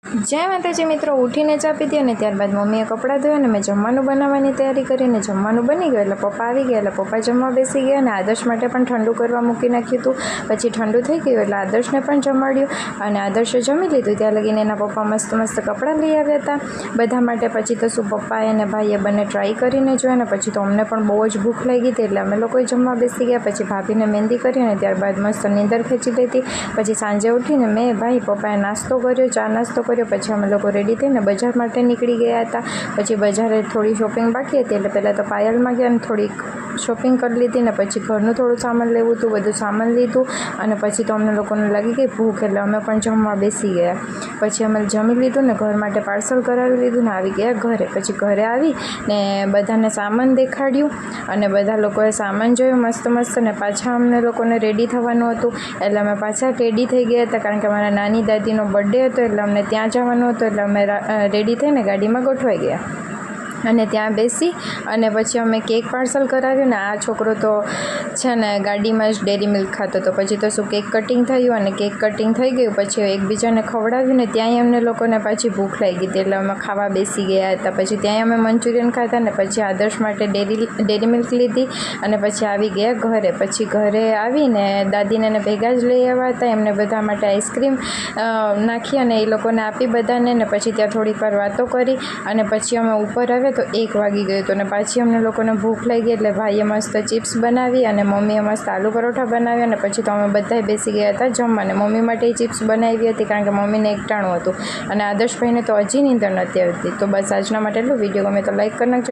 जय माताजी मित्रों, उठीने चा पीधी अने त्यारबाद मम्मीए कपड़ा धोया अने मैं जमवानुं बनाववानी तैयारी करीने जमवानुं बनी गयुं एटले पप्पा आवी गया एटले पप्पा जमवा बेसी गया अने आदर्श माटे पण ठंडू करवा मूकी नाख्युं हतुं। पछी ठंडू थई गयुं एटले आदर्शने पण जमाड्यो अने आदर्शे जमी लीधुं। त्यां लगीने एना पप्पा मस्त मस्त कपड़ा लई आव्या हता बधा माटे। पछी तो शुं पप्पाए अने भाईए बने ट्राय करीने जोया अने पछी तो अमने पण बहु ज भूख लागी हती एटले अमे लोकोए जमवा बेसी गया। पछी भाभीने मेहंदी करी अने त्यारबाद मस्त नींदर खेंची लीधी। पछी सांजे उठीने मैं भाई पप्पाए नास्तो कर्यो, चा नास्तो कर्यो। पछी अमे लोको रेडी थईने बजार माटे निकળી ગયા હતા। પછી બજારે થોડી શોપિંગ બાકી હતી એટલે પહેલાં તો પાયલમાં ગયા અને થોડીક શોપિંગ કરી લીધી ને પછી ઘરનું થોડું સામાન લેવું હતું, બધું સામાન લીધું અને પછી તો અમને લોકોને લાગી ગઈ ભૂખ એટલે અમે પણ જમવા બેસી ગયા। પછી અમે જમી લીધું ને ઘર માટે પાર્સલ કરાવી લીધું ને આવી ગયા ઘરે। પછી ઘરે આવી ને બધાને સામાન દેખાડ્યું અને બધા લોકોએ સામાન જોયું મસ્ત મસ્ત ને પાછા અમને લોકોને રેડી થવાનું હતું એટલે અમે પાછા રેડી થઈ ગયા હતા કારણ કે મારા નાની દાદીનો બર્થડે હતો એટલે અમને ત્યાં જવાનું હતું એટલે અમે રેડી થઈને ગાડીમાં ગોઠવાઈ ગયા અને ત્યાં બેસી અને પછી અમે કેક પાર્સલ કરાવ્યું ને આ છોકરો તો છે ને ગાડીમાં જ ડેરી મિલ્ક ખાતો હતો। પછી તો શું કેક કટિંગ થયું અને કેક કટિંગ થઈ ગયું પછી એકબીજાને ખવડાવ્યું ને ત્યાંય અમને લોકોને પાછી ભૂખ લાગી હતી એટલે અમે ખાવા બેસી ગયા હતા। પછી ત્યાંય અમે મંચુરિયન ખાતા ને પછી આદર્શ માટે ડેરી મિલ્ક લીધી અને પછી આવી ગયા ઘરે। પછી ઘરે આવીને દાદીને ભેગા જ લઈ આવ્યા હતા, એમને બધા માટે આઈસ્ક્રીમ નાખી અને એ લોકોને આપી બધાને ને પછી ત્યાં થોડીક વાર વાતો કરી અને પછી અમે ઉપર આવ્યા તો 1 વાગી ગયો હતો ને પાછી અમને લોકોને ભૂખ લાગી એટલે ભાઈએ મસ્ત ચિપ્સ બનાવી અને મમ્મીએ મસ્ત આલુ પરોઠા બનાવ્યા અને પછી તો અમે બધાએ બેસી ગયા હતા જમવા ને મમ્મી માટે ચિપ્સ બનાવી હતી કારણ કે મમ્મીને એકટાણું હતું અને આદર્શભાઈને તો હજી નીંદર નથી આવતી। તો બસ આજના માટે એટલું। વિડીયો ગમે તો લાઈક કરી નાખજો।